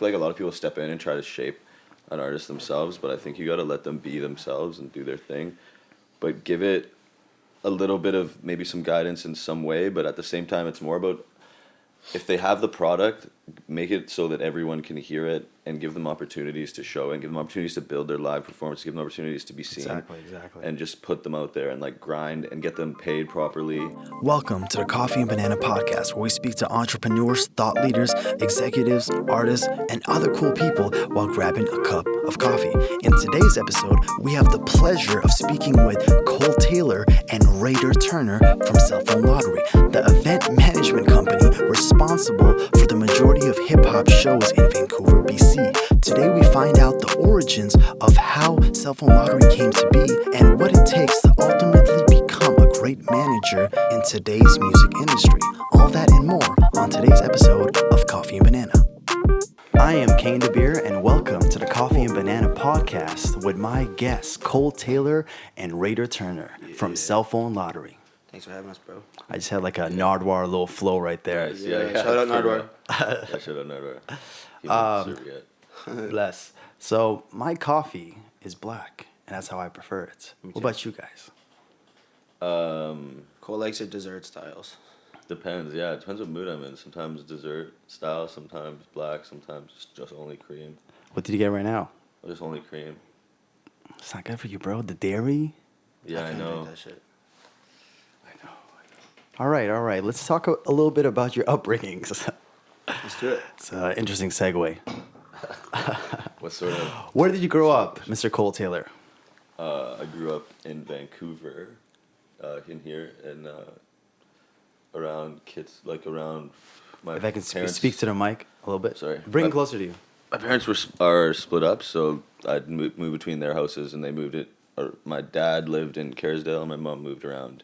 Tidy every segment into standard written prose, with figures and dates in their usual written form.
like a lot of people step in and try to shape an artist themselves, but I think you got to let them be themselves and do their thing, but give it a little bit of maybe some guidance in some way, but at the same time, it's more about if they have the product, make it so that everyone can hear it and give them opportunities to show and give them opportunities to build their live performance, give them opportunities to be seen. Exactly. And just put them out there and like grind and get them paid properly. Welcome to the Coffee and Banana Podcast, where we speak to entrepreneurs, thought leaders, executives, artists, and other cool people while grabbing a cup of coffee. In today's episode, we have the pleasure of speaking with Taylor and Rader Turner from Cell Phone Lottery, the event management company responsible for the majority of hip-hop shows in Vancouver, BC. Today we find out the origins of how Cell Phone Lottery came to be and what it takes to ultimately become a great manager in today's music industry. All that and more on today's episode of Coffee and Banana. I am Kane Dabir, and welcome to the Coffee and Banana Podcast with my guests, Taylor and Rader Turner from Cell Phone Lottery. Thanks for having us, bro. I just had like a Nardwar little flow right there. Nice. Yeah. Shout out Nardwar. Shout out Nardwar. He didn't serve yet. Bless. So my coffee is black, and that's how I prefer it. What about you guys? Cole likes it dessert styles. Depends, yeah. It depends what mood I'm in. Sometimes dessert style, sometimes black, sometimes just only cream. What did you get right now? Or just only cream. It's not good for you, bro. The dairy. Yeah, I can't know. drink that shit. I know. All right. Let's talk a little bit about your upbringings. Let's do it. It's an interesting segue. What sort of... Where did you grow up, Mr. Taylor? I grew up in Vancouver, in here, and around kids, like around my If I can parents. speak to the mic a little bit. Sorry. Bring it closer to you. My parents are split up, so I'd move between their houses, and they moved it. Or my dad lived in Kerrisdale, and my mom moved around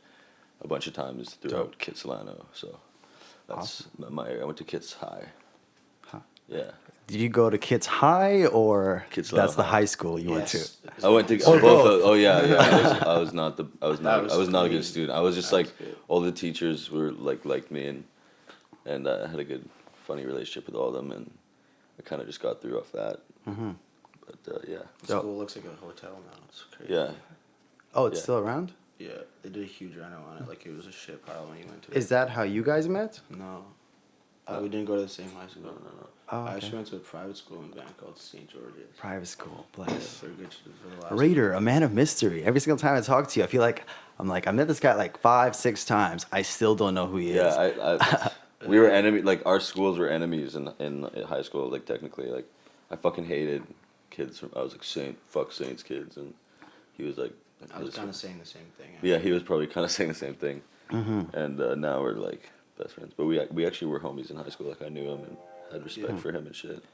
a bunch of times throughout Kitsilano. So that's I went to Kits High. Huh. Yeah. Did you go to Kits High, or Kits that's the High. high school you went to? I went to Or both. both. Oh yeah. I was not a good student. I was just like all the teachers were like me, and I had a good funny relationship with all of them, and I kind of just got through off that. Mm-hmm. But yeah. The school looks like a hotel now. It's crazy. Yeah. Oh, it's Yeah. still around? Yeah, they did a huge reno on it. Like it was a shit pile when you went to it. Is that how you guys met? No. We didn't go to the same high school. No. Oh, I okay. actually went to a private school in Vancouver called St. George's. Private school, Yeah, bless. for the last Raider, a man of mystery. Every single time I talk to you, I feel like I met this guy like 5-6 times. I still don't know who he is. Yeah, we were enemy. Like our schools were enemies in high school. Like technically, like I fucking hated kids from. I was like fuck Saints kids, and he was like. I was kind of saying the same thing. Yeah, he was probably kind of saying the same thing. Mm-hmm. And now we're like best friends. But we actually were homies in high school. Like I knew him and had respect for him and shit.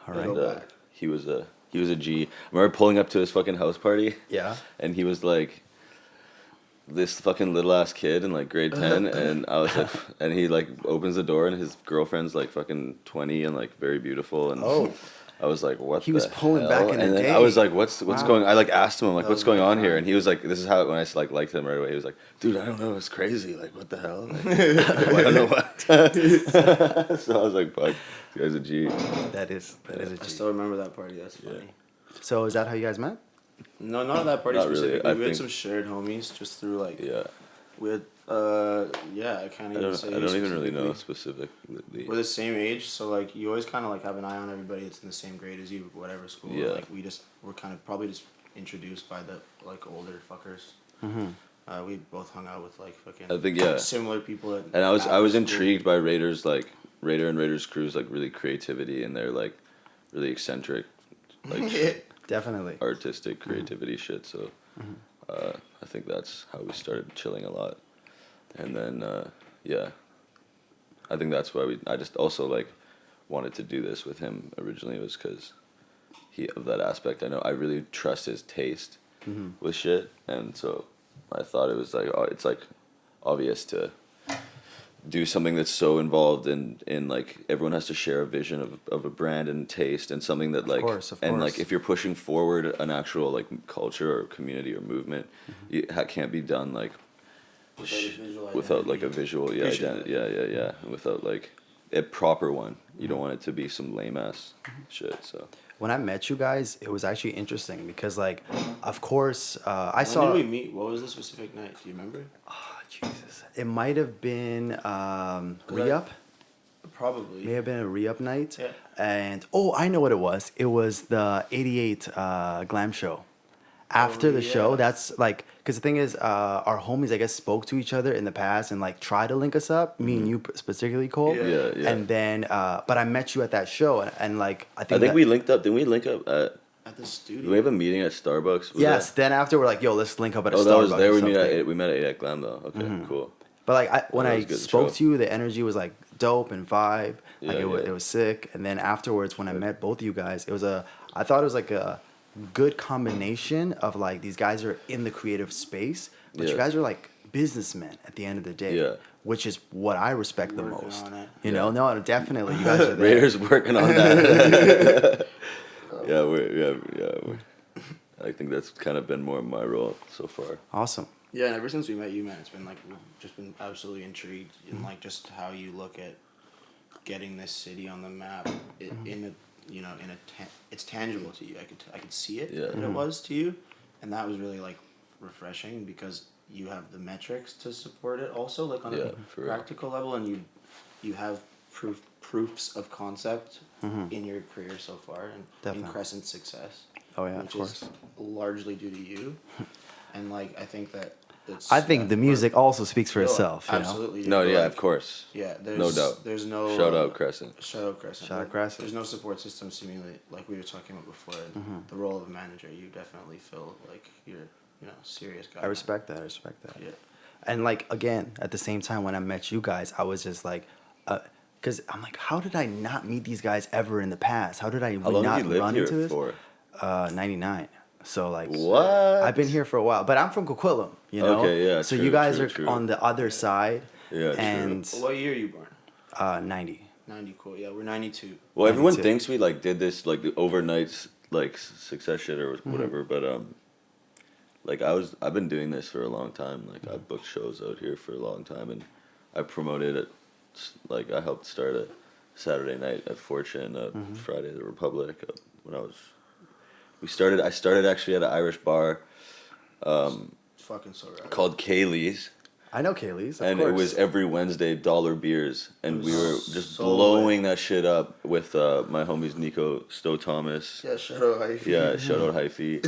All right. And he was a G. I remember pulling up to his fucking house party. Yeah. And he was like this fucking little ass kid in like grade 10, and I was like, and he like opens the door and his girlfriend's like fucking 20 and like very beautiful, and I was like, what? He was pulling hell? back in the and then day. I was like, what's Wow. going? I like asked him like, what's going on here? And he was like, this is how when I like liked him right away. He was like, dude, I don't know, it's crazy. Like, what the hell? Like, I don't know what. So I was like, fuck, this guy's a G. That is a I G. still remember that party. That's funny. So is that how you guys met? No, not that party Not really. specifically. I We had think- some shared homies just through like. Yeah. We had I can't even say. I don't even really know specifically. specifically. We're the same age, so like you always kind of like have an eye on everybody that's in the same grade as you, whatever school. Yeah. Like we're kind of probably just introduced by the like older fuckers. Mm-hmm. We both hung out with like fucking. I think, yeah. Similar people. And I was school. intrigued by Rader's like Rader and Rader's crew's like really creativity and their like really eccentric like Definitely. artistic creativity shit. So I think that's how we started chilling a lot. And then I think that's why I just also like wanted to do this with him originally, was because of that aspect. I know I really trust his taste with shit, and so I thought it was like it's like obvious to do something that's so involved in like everyone has to share a vision of a brand and taste, and something that like Of course. and like if you're pushing forward an actual like culture or community or movement, it can't be done like without like a visual Visual identity, yeah, and without like a proper one. You don't want it to be some lame ass shit. So When I met you guys, it was actually interesting because, like, of course, I When saw. did we meet? What was the specific night? Do you remember? Oh, Jesus. It might have been re-up. Probably. May have been a re-up night. Yeah. And, oh, I know what it was. It was the 88 Glam Show. After the show, yeah. that's like, because the thing is, our homies, I guess, spoke to each other in the past and like tried to link us up. Me and you specifically, Cole. Yeah. Yeah. And then, but I met you at that show, and like I think we linked up. Didn't we link up at? At the Did studio. we have a meeting at Starbucks? Was yes. that- Then after we're like, yo, let's link up at a Oh, Starbucks. that was there. or We met something. at we met at Glam though. Okay, cool. But like when That I was a good spoke show. to you, the energy was like dope and vibe. Like Yeah, it was sick. And then afterwards, when I met both of you guys, I thought it was like a good combination of like these guys are in the creative space, but you Yeah. guys are like businessmen at the end of the day. Yeah. Which is what I respect the Working most. on it. You know, no, definitely you guys are there. Raiders working on that. I think that's kind of been more of my role so far. Awesome. Yeah, and ever since we met you, man, it's been like we've just been absolutely intrigued in like just how you look at getting this city on the map in a it's tangible to you. I could see it. Yeah. That it was to you, and that was really like refreshing because you have the metrics to support it also like on Yeah, a for real. practical level, and you have proofs of concept in your career so far and in Definitely. Kresnt's success. Oh yeah, of which course. is largely due to you, and like I think that it's. I think the music also speaks for No, itself. You know? absolutely. No, dude, yeah, like, of course. Yeah, there's No doubt. There's no Shout out Kresnt. Shout out Kresnt. Shout out Kresnt. There's no support system simulate like we were talking about before. And the role of a manager, you definitely feel like you're serious guy. I respect that. Yeah. And like again, at the same time when I met you guys, I was just like, because I'm like, how did I not meet these guys ever in the past? How did I How long not have you lived run here into this? for? 99. So like, What? I've been here for a while, but I'm from Coquitlam, you know. Okay, yeah, So true, you guys true, are true. on the other side. Yeah, true. And What year are you born? 90. 90. Cool. Yeah, we're 92. Well, everyone 92. thinks we like did this like the overnight like success shit or whatever, but like I've been doing this for a long time. Like I've booked shows out here for a long time, and I promoted it. Like I helped start a Saturday night at Fortune, Friday at the Republic. When I started actually at an Irish bar It's fucking so rad. called Kaylee's. I know Kaylee's, of And course. it was every Wednesday $1 beers, and we were just so blowing that shit up with my homies Nico Stowe Thomas. Yeah, shout out Hyphy. Yeah, shout out Hyphy.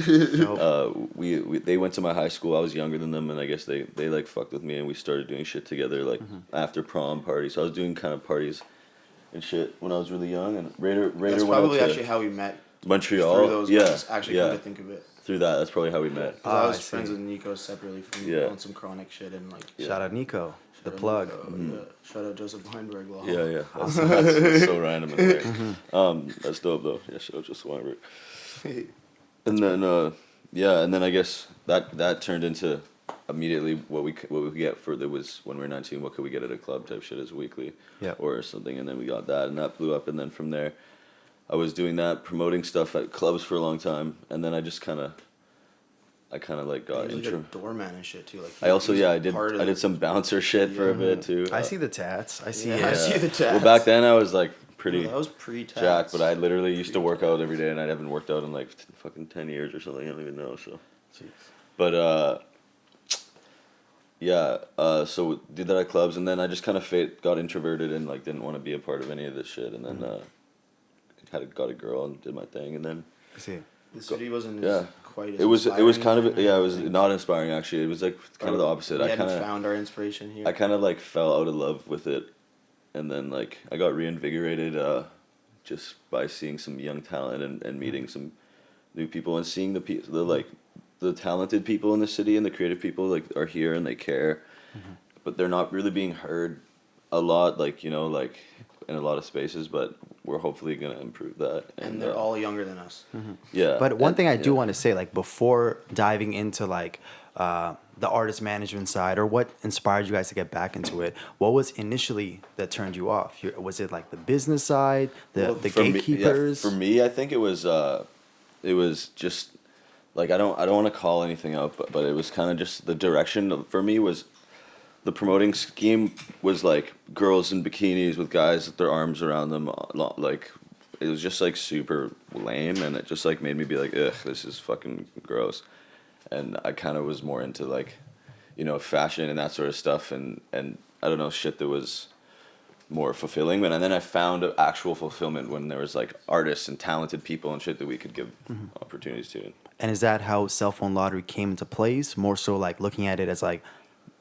They went to my high school. I was younger than them, and I guess they like fucked with me, and we started doing shit together like after prom parties. So I was doing kind of parties and shit when I was really young. And Rader That's went out probably to actually how we met. Montreal. Through those yeah, guys, actually, yeah. come to think of it. Through that, that's probably how we met. 'Cause I was I see. friends with Nico separately from Yeah. on some chronic shit and like. Shout out Nico, the Shout out plug. Nico, yeah. Shout out Joseph Weinberg. Lol. Yeah, that's so random in there. That's dope though. Yeah, shout out just Weinberg. And then and then I guess that turned into immediately what we get for there was when we were 19, what could we get at a club type shit as weekly, Yeah. or something, and then we got that and that blew up, and then from there I was doing that, promoting stuff at clubs for a long time, and then I kind of like got He was intro. like a doorman and shit too. Like I also he's I did part of I the- did some bouncer shit for a bit too. I see the tats. I see Yeah, I it. see the tats. Well, back then I was like pretty That was pre-tax. jacked, but I literally used to work out every day, and I haven't worked out in like fucking 10 years or something. I don't even know. So, but so did that at clubs, and then I just kind of got introverted and like didn't want to be a part of any of this shit, and then got a girl and did my thing, and then I see. The city wasn't Yeah. quite as it was inspiring kind of then, it I was think. not inspiring actually. It was like kind of the opposite. We I hadn't kind of found our inspiration here. I kind of like fell out of love with it, and then like I got reinvigorated just by seeing some young talent and meeting some new people and seeing the talented people in the city and the creative people like are here and they care, but they're not really being heard a lot, like like in a lot of spaces, but we're hopefully gonna improve that. and they're all younger than us. Yeah. But one and- thing I do yeah. want to say, like before diving into like the artist management side, or what inspired you guys to get back into it, what was initially that turned you off? Was it like the business side, the For me- gatekeepers? for me, I think it was just like I don't want to call anything out, but it was kind of just the direction for me was the promoting scheme was like girls in bikinis with guys with their arms around them, like it was just like super lame, and it just like made me be like, ugh, this is fucking gross. And I kind of was more into like, fashion and that sort of stuff, and I don't know, shit that was more fulfilling. And then I found actual fulfillment when there was like artists and talented people and shit that we could give opportunities to. And is that how Cell Phone Lottery came into place? More so like looking at it as like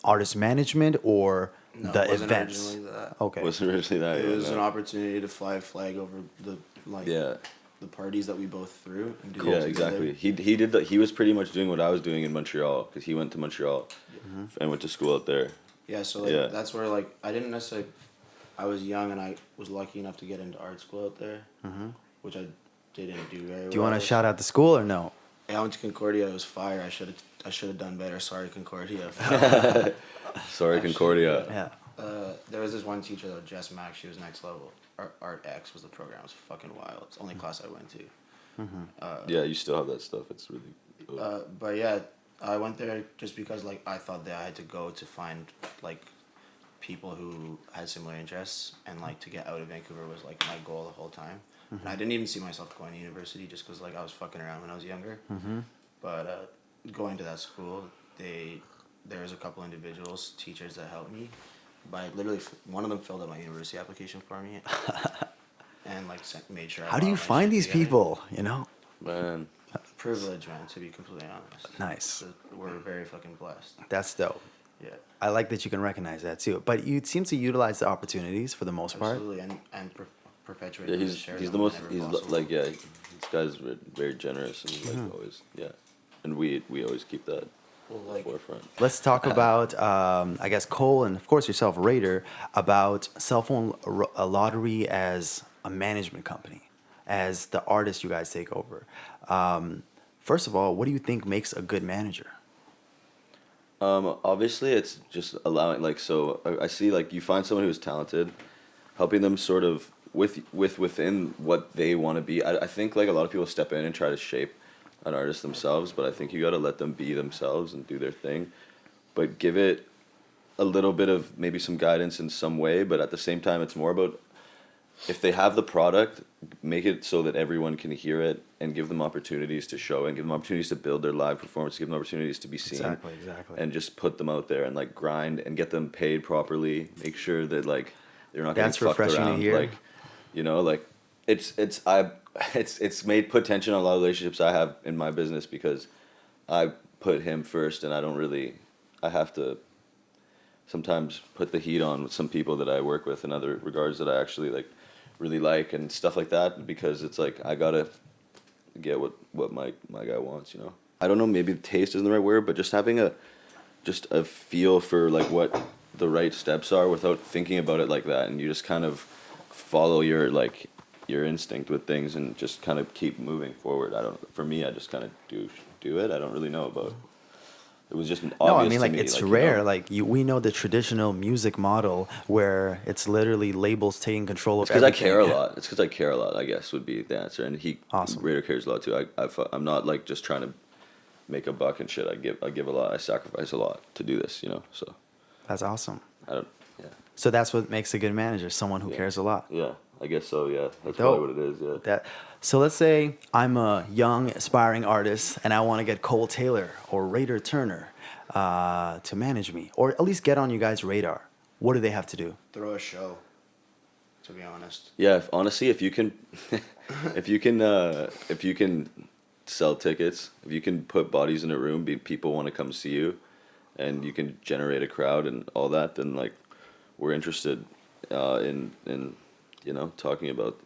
artist management or No, the it wasn't events? originally that. Okay. It wasn't originally that. It was no. an opportunity to fly a flag over the the parties that we both threw. And do Yeah, it together. exactly. He did that. He was pretty much doing what I was doing in Montreal, because he went to Montreal and went to school out there. Yeah, so that's where like I didn't necessarily. I was young and I was lucky enough to get into art school out there, which I didn't do very well. Do you want to shout out the school or no? Yeah, I went to Concordia. It was fire. I should have done better. Sorry, Concordia. Sorry, Concordia. Yeah. There was this one teacher though, Jess Mack. She was next level. Art X was the program. It was fucking wild. It's the only class I went to. Yeah, you still have that stuff. It's really. But yeah, I went there just because like I thought that I had to go to find like people who had similar interests, and like to get out of Vancouver was like my goal the whole time. And I didn't even see myself going to university just because like I was fucking around when I was younger. But going to that school, there was a couple individuals, teachers that helped me. By literally, one of them filled out my university application for me, and like made sure. How do you find these people? You know. Man. Privilege, man. To be completely honest. Nice. So we're very fucking blessed. That's dope. Yeah. I like that you can recognize that too. But you seem to utilize the opportunities for the most part. Absolutely, and perpetuate. Yeah, them and he's share the them most. whenever He's possible. like, yeah, this guy's very generous and like always, yeah, and we always keep that Well, like, forefront. Let's talk about, I guess, Cole and of course yourself, Rader, about Cell Phone Lottery as a management company, as the artist you guys take over. First of all, what do you think makes a good manager? Obviously, it's just allowing, like, so I see, like, you find someone who's talented, helping them sort of within what they want to be. I think, like, a lot of people step in and try to shape an artist themselves, but I think you got to let them be themselves and do their thing, but give it a little bit of maybe some guidance in some way, but at the same time, it's more about, if they have the product, make it so that everyone can hear it, and give them opportunities to show, and give them opportunities to build their live performance, give them opportunities to be seen. Exactly. And just put them out there and like grind and get them paid properly. Make sure that like they're not getting That's fucked refreshing to around. hear. Like, like it's made put tension on a lot of relationships I have in my business, because I put him first, and I have to sometimes put the heat on with some people that I work with in other regards that I actually like really like and stuff like that, because it's like I gotta get what my guy wants, I don't know, maybe taste isn't the right word, but just having a feel for like what the right steps are without thinking about it like that, and you just kind of follow your instinct with things and just kind of keep moving forward. For me, I just kind of do it. I don't really know about. It was just obvious. No, I mean, like, to me, it's like, rare. Like, we know the traditional music model where it's literally labels taking control of It's because I everything. care a lot. It's because I care a lot, I guess, would be the answer. And Awesome. Rader cares a lot too. I'm not like just trying to make a buck and shit. I give a lot. I sacrifice a lot to do this, So That's awesome. I don't. Yeah. So that's what makes a good manager, someone who cares a lot. Yeah, I guess so. Yeah, that's Dope. probably what it is. Yeah. So let's say I'm a young, aspiring artist and I want to get Cole Taylor or Rader Turner to manage me, or at least get on you guys' radar. What do they have to do? throw a show. To be honest. Yeah, honestly, if you can, if you can sell tickets, if you can put bodies in a room, people want to come see you, and you can generate a crowd and all that, then like we're interested in talking about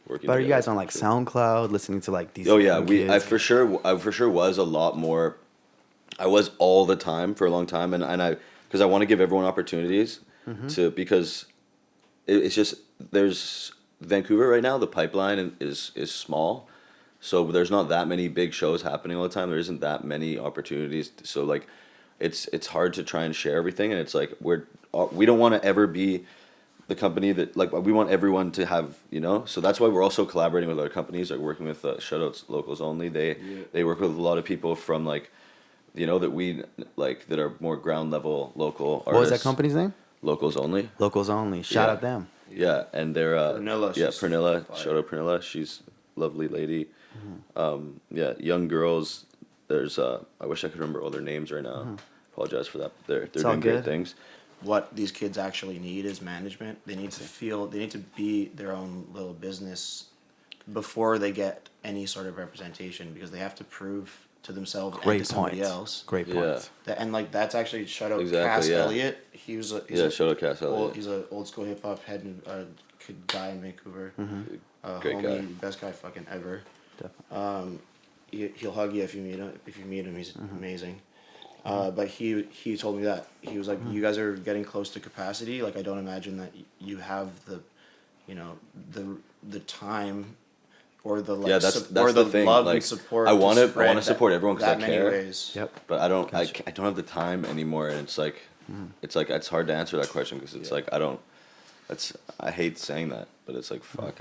working. But are you together. guys on like SoundCloud, listening to like these? Oh yeah, young I kids? for sure was a lot more. I was all the time for a long time, and I because I want to give everyone opportunities because it's just there's Vancouver right now. The pipeline is small, so there's not that many big shows happening all the time. There isn't that many opportunities, so like it's hard to try and share everything, and it's like we don't want to ever be the company that like we want everyone to have, so that's why we're also collaborating with other companies, like working with Shoutouts Locals Only. They work with a lot of people from like you know, that we like that are more ground level local artists. What was that company's name? Locals Only. Locals Only. Shout Yeah. out them. Yeah, and they're Pernilla, yeah, she's Pernilla. fire. Shout out Pernilla. She's a lovely lady. Mm-hmm. Yeah, young girls. There's I wish I could remember all their names right now. Apologize for that. They're all doing great good. things. What these kids actually need is management. They need to feel. They need to be their own little business before they get any sort of representation, because they have to prove to themselves and Great to somebody point. else. Great Yeah. point. And like that's actually shout out Exactly, Cass yeah. Elliott. He's Yeah, shout out Cass old, Elliott. he's an old school hip hop head kid guy in Vancouver. Great Homie, guy. best guy fucking ever. Definitely. He'll hug you if you meet him. If you meet him, he's amazing. But he told me that he was like, you guys are getting close to capacity. Like I don't imagine that you have the, you know, the time, or the like, Yeah, that's or the thing. love Like, and support. I want to spread support everyone because I that many care. ways. Yep. But I don't. Gotcha. I don't have the time anymore, and it's like, it's hard to answer that question because it's like I don't. I hate saying that, but it's like fuck.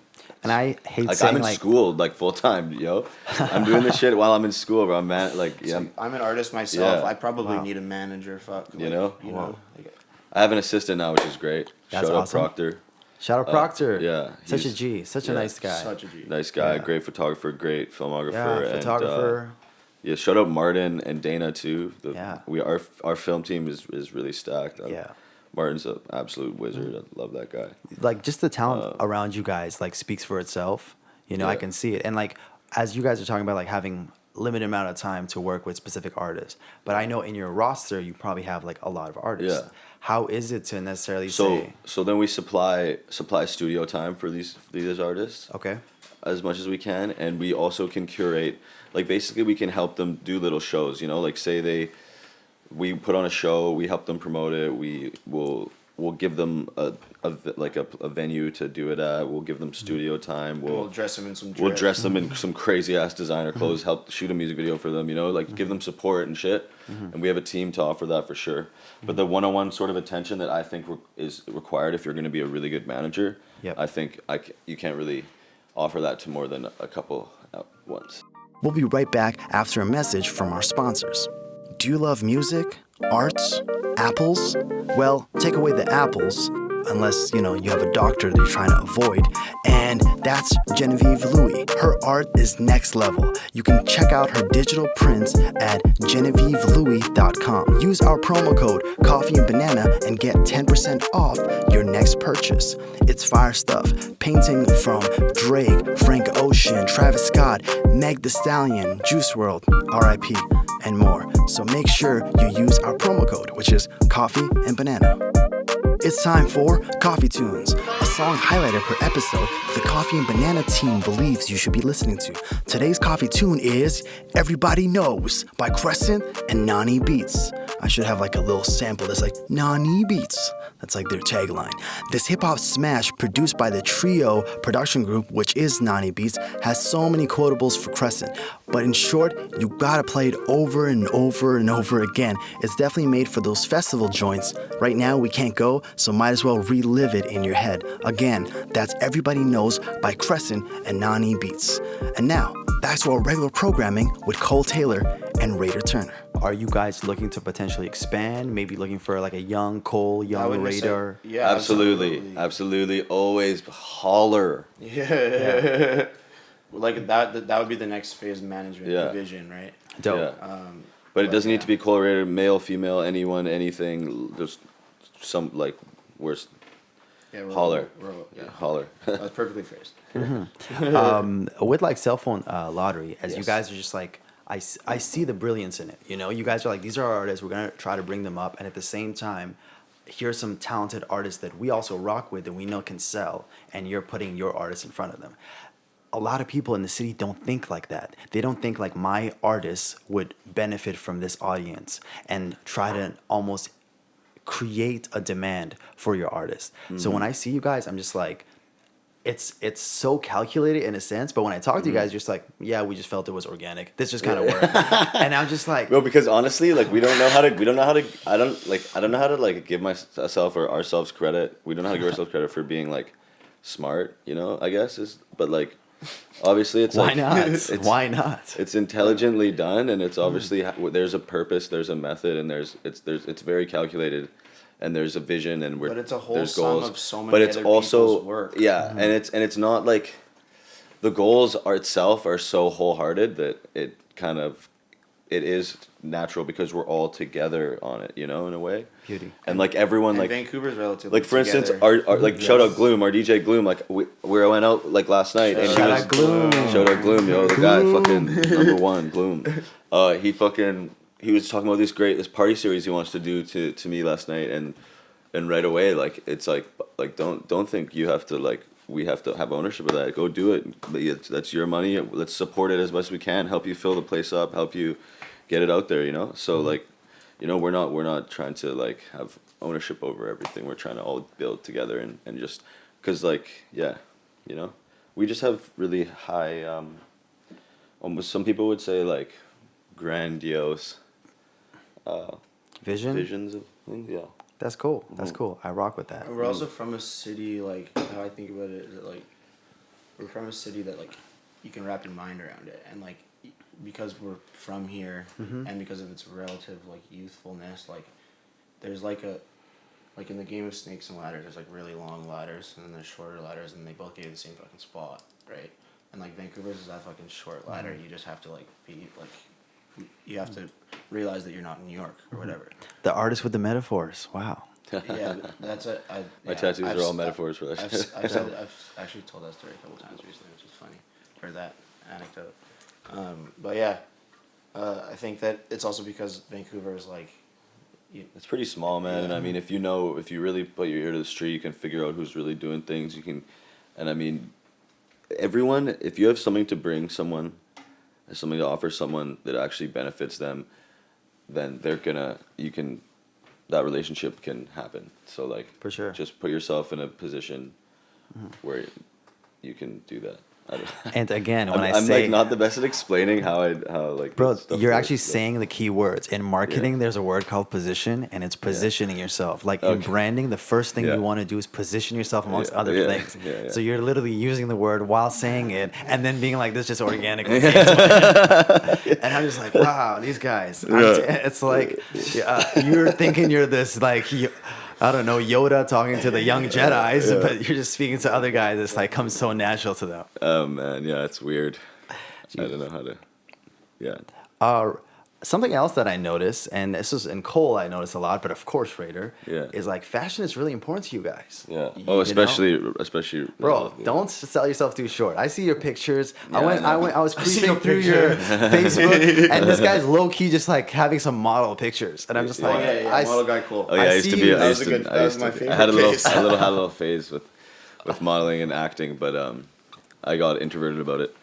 And I hate Like saying I'm in school like full time, yo. I'm doing this shit while I'm in school, bro. I'm like It's yeah. like, I'm an artist myself. Yeah. I probably Wow. need a manager. Fuck. You know? You Wow. know. Like, I have an assistant now, which is great. That's Shout out awesome. Proctor. Shout out Proctor. yeah, Such a he's- G. Such a yeah, nice guy. Such a G. Nice guy, Yeah. great photographer, great filmographer, Yeah, and photographer. yeah, shout out Martin and Dana too. Yeah. Our film team is really stacked. Yeah. Martin's an absolute wizard. I love that guy. Like just the talent around you guys like speaks for itself. You know, I Yeah. can see it. And like as you guys are talking about like having limited amount of time to work with specific artists, but I know in your roster you probably have like a lot of artists. Yeah. How is it to necessarily So say so then we supply studio time for these artists okay? as much as we can, and we also can curate. Like basically, we can help them do little shows. You know, like say we put on a show, we help them promote it. We'll give them a venue to do it at. We'll give them studio time. We'll dress him in some. We'll drip. dress them in some crazy ass designer clothes, help shoot a music video for them, you know, like give them support and shit. And we have a team to offer that for sure. But the one-on-one sort of attention that I think is required if you're going to be a really good manager, Yep. I think you can't really offer that to more than a couple at once. We'll be right back after a message from our sponsors. Do you love music, arts, apples? Well, take away the apples, unless, you know, you have a doctor that you're trying to avoid, and that's Genevieve Louis. Her art is next level. You can check out her digital prints at genevievelouis.com. Use our promo code Coffee and Banana and get 10% off your next purchase. It's fire stuff. Painting from Drake, Frank Ocean, Travis Scott, Meg Thee Stallion, Juice WRLD, R.I.P., and more. So make sure you use our promo code, which is Coffee and Banana. It's time for Coffee Tunes, a song highlighted per episode the Coffee and Banana team believes you should be listening to. Today's Coffee Tune is Everybody Knows by Kresnt and Nani Beats. I should have like a little sample that's like Nani Beats. That's like their tagline. This hip-hop smash produced by the Trio production group, which is Nani Beats, has so many quotables for Kresnt. But in short, you gotta play it over and over and over again. It's definitely made for those festival joints. Right now we can't go, so might as well relive it in your head. Again, that's Everybody Knows by Kresnt and Nani Beats. And now, back to our regular programming with Cole Taylor and Rader Turner. Are you guys looking to potentially expand? Maybe looking for like a young Cole, I young would just say- Rader? yeah, Absolutely. Always holler. Yeah. Like that would be the next phase management Yeah. division, right? Dope. Yeah. But it doesn't need to be colorated, male, female, anyone, anything. Just some like where's Yeah, holler. Yeah. Holler. That's perfectly phrased. With like cell phone lottery, as you Yes. guys are just like, I see the brilliance in it. You know, you guys are like, these are our artists. We're going to try to bring them up. And at the same time, here's some talented artists that we also rock with and we know can sell. And you're putting your artists in front of them. A lot of people in the city don't think like that. They don't think like my artists would benefit from this audience and try to almost create a demand for your artist. So when I see you guys, I'm just like, it's so calculated in a sense, but when I talk to you guys, you're just like, yeah, we just felt it was organic. This just kind of worked. And I'm just like, Well, because honestly, like I don't know how to like give myself or ourselves credit. We don't know how to give ourselves credit for being like smart, you know, I guess but like obviously it's Why like not? it's, Why not? it's intelligently done, and it's obviously there's a purpose, there's a method, and it's very calculated, and there's a vision, and But it's a whole there's sum goals, of so many but it's other also people's work. yeah, and it's not like the goals are itself are so wholehearted that it kind of it is natural because we're all together on it, in a way. Beauty. And like everyone, And like Vancouver's relatively like for instance, together. our like shout out Gloom, our DJ Gloom, like we went out like last night and he Shout was out Gloom. shout out Gloom, yo, the guy fucking number one, Gloom. He was talking about this party series he wants to do to me last night, and right away like it's like don't think you have to like we have to have ownership of that. Go do it. That's your money. Let's support it as much as we can. Help you fill the place up. Help you get it out there. So like, we're not trying to like have ownership over everything. We're trying to all build together and just because like we just have really high almost some people would say like grandiose visions of things. Yeah. That's cool. That's cool. I rock with that. And we're also from a city, like, how I think about it is that, like, we're from a city that, like, you can wrap your mind around it. And, like, because we're from here and because of its relative, like, youthfulness, like, there's, like, in the game of Snakes and Ladders, there's, like, really long ladders and then there's shorter ladders and they both get you the same fucking spot, right? And, like, Vancouver's is that fucking short ladder. You just have to, like, be, like, you have to realize that you're not in New York or whatever. The artist with the metaphors. Wow. Yeah, that's it. My tattoos are all metaphors for that. I've actually told that story a couple times recently, which is funny, or that anecdote. But yeah, I think that it's also because Vancouver is like. It's pretty small, man. Yeah. And I mean, if you really put your ear to the street, you can figure out who's really doing things. You can, and I mean, everyone. If you have something to bring someone, something to offer someone that actually benefits them, then that relationship can happen. So like for sure, just put yourself in a position where you can do that. And again, when I'm say, like not the best at explaining how like. Bro, you're actually saying the key words in marketing. Yeah. There's a word called position, and it's positioning yourself. Like in branding, the first thing you want to do is position yourself amongst other things. Yeah. So you're literally using the word while saying it, and then being like, "This just organically." And I'm just like, "Wow, these guys." It's like you're thinking you're this like. I don't know, Yoda talking to the young Jedis, but you're just speaking to other guys. It's like comes so natural to them. Oh man, yeah, it's weird. Jeez. I don't know how to. Yeah. Something else that I noticed, and this is in Cole, I notice a lot, but of course, Rader, is like fashion is really important to you guys. Yeah. Oh, especially. Bro, don't sell yourself too short. I see your pictures. Yeah, I was creeping through your Facebook, and this guy's low key just like having some model pictures, and I'm just like, model guy, cool. Oh yeah, I used to be. I had a little phase with modeling and acting, but I got introverted about it.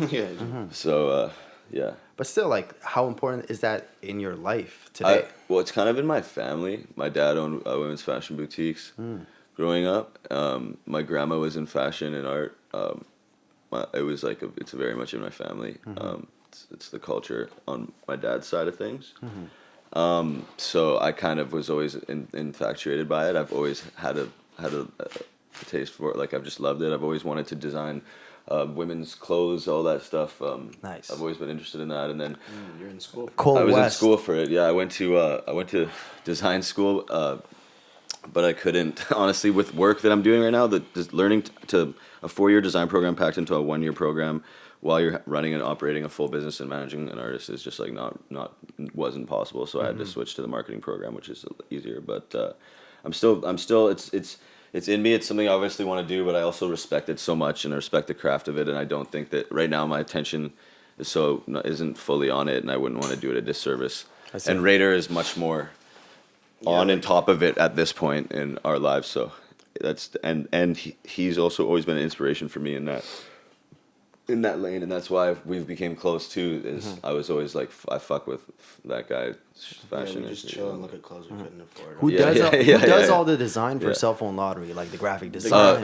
Yeah. So yeah. But still, like, how important is that in your life today? Well, it's kind of in my family. My dad owned women's fashion boutiques growing up. My grandma was in fashion and art. It was like it's very much in my family. It's the culture on my dad's side of things. So I kind of was always infatuated by it. I've always had a taste for it. Like I've just loved it. I've always wanted to design women's clothes, all that stuff. Nice. I've always been interested in that, and then you're in school. I was in school for it. Yeah, I went to design school, but I couldn't honestly with work that I'm doing right now. Just learning to a 4-year design program packed into a 1-year program while you're running and operating a full business and managing an artist is just like wasn't possible. So I had to switch to the marketing program, which is easier. But I'm still it's in me. It's something I obviously want to do, but I also respect it so much and I respect the craft of it. And I don't think that right now my attention isn't fully on it, and I wouldn't want to do it a disservice. And Rader is much more on and top of it at this point in our lives. So that's and he's also always been an inspiration for me in that lane, and that's why we've became close too. I was always like I fuck with that guy. Fashion. We just chill and look at clothes we couldn't afford. Who does all the design for Cell Phone Lottery, like the graphic design?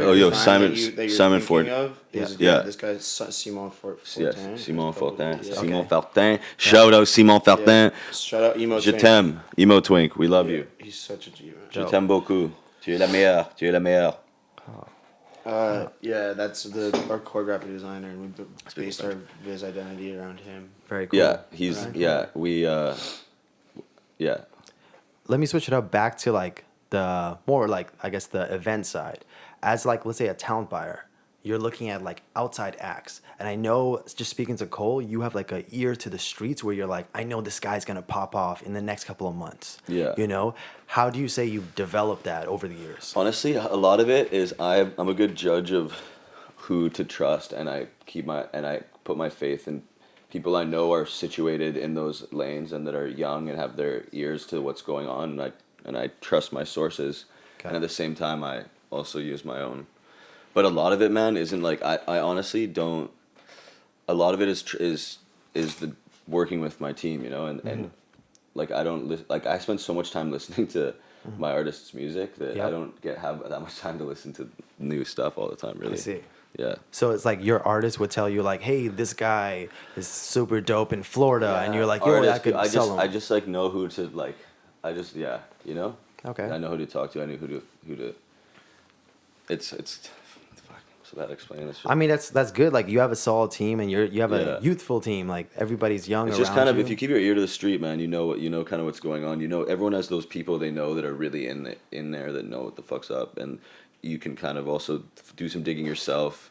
Simon Ford. This guy's Simon Fortin. Yes, Simon Fortin. Simon Fortin. Shout out Simon Fortin. Shout out Emo Twink. Je t'aime, Emo Twink. We love you. He's such a G, man. Je t'aime beaucoup. Tu es la meilleure. Tu es la meilleure. Yeah, that's our core graphic designer, and we based our Viz identity around him. Very cool. Yeah, he's Right. yeah. Let me switch it up back to like the more like I guess the event side. As like let's say a talent buyer, you're looking at like outside acts, and I know just speaking to Cole, you have like a ear to the streets where you're like, I know this guy's gonna pop off in the next couple of months. Yeah. You know, how do you say you've developed that over the years? Honestly, a lot of it is I'm a good judge of who to trust, and I put my faith in people I know are situated in those lanes and that are young and have their ears to what's going on, and I trust my sources, Okay. and at the same time I also use my own. But a lot of it, man, isn't like I honestly don't. A lot of it is the working with my team, you know, and like I don't like I spend so much time listening to my artist's music that I don't have that much time to listen to new stuff all the time. Really, I see. Yeah. So it's like your artist would tell you like, hey, this guy is super dope in Florida, and you're like, yo, Artists, I could sell him. I just like know who to like. You know. Okay. I know who to talk to. I know who to. It's fuck. So bad explaining this shit. I mean, that's good. Like you have a solid team, and you have Yeah. a youthful team. Like everybody's young. It's around just kind of you. if you keep your ear to the street, man, you know kind of what's going on. You know, everyone has those people they know that are really in there that know what the fuck's up, and you can kind of also do some digging yourself.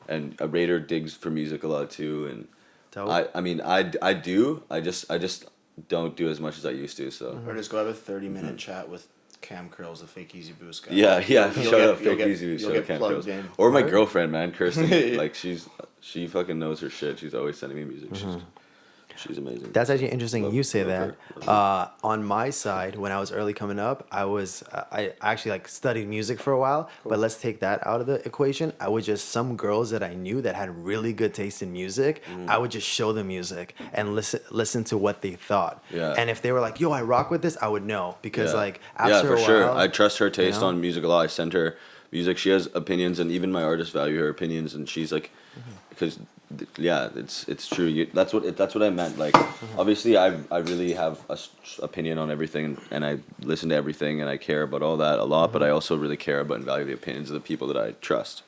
And a Raider digs for music a lot too, and Dope. I mean I do. I just don't do as much as I used to. So Or just go have a 30-minute chat with Cam Curls, the fake Easy Boost guy. yeah. You'll Shout get- out you'll Fake get- Easy. you'll Shout get out Camp plugged Girls. in. Or my Right. girlfriend, man, Kresnt. Like she fucking knows her shit. She's always sending me music. She's amazing. That's actually interesting Love- you say love that. her. On my side, when I was early coming up, I actually like studied music for a while. But let's take that out of the equation. I would just some girls that I knew that had really good taste in music. I would just show them music and listen to what they thought. Yeah. And if they were like, "Yo, I rock with this," I would know because Yeah. like after for a while, sure. I trust her taste know? on music a lot. I send her music. She has opinions, and even my artists value her opinions. And she's like, because it's true. That's what I meant. Like, obviously, I really have a opinion on everything, and I listen to everything, and I care about all that a lot. But I also really care about and value the opinions of the people that I trust.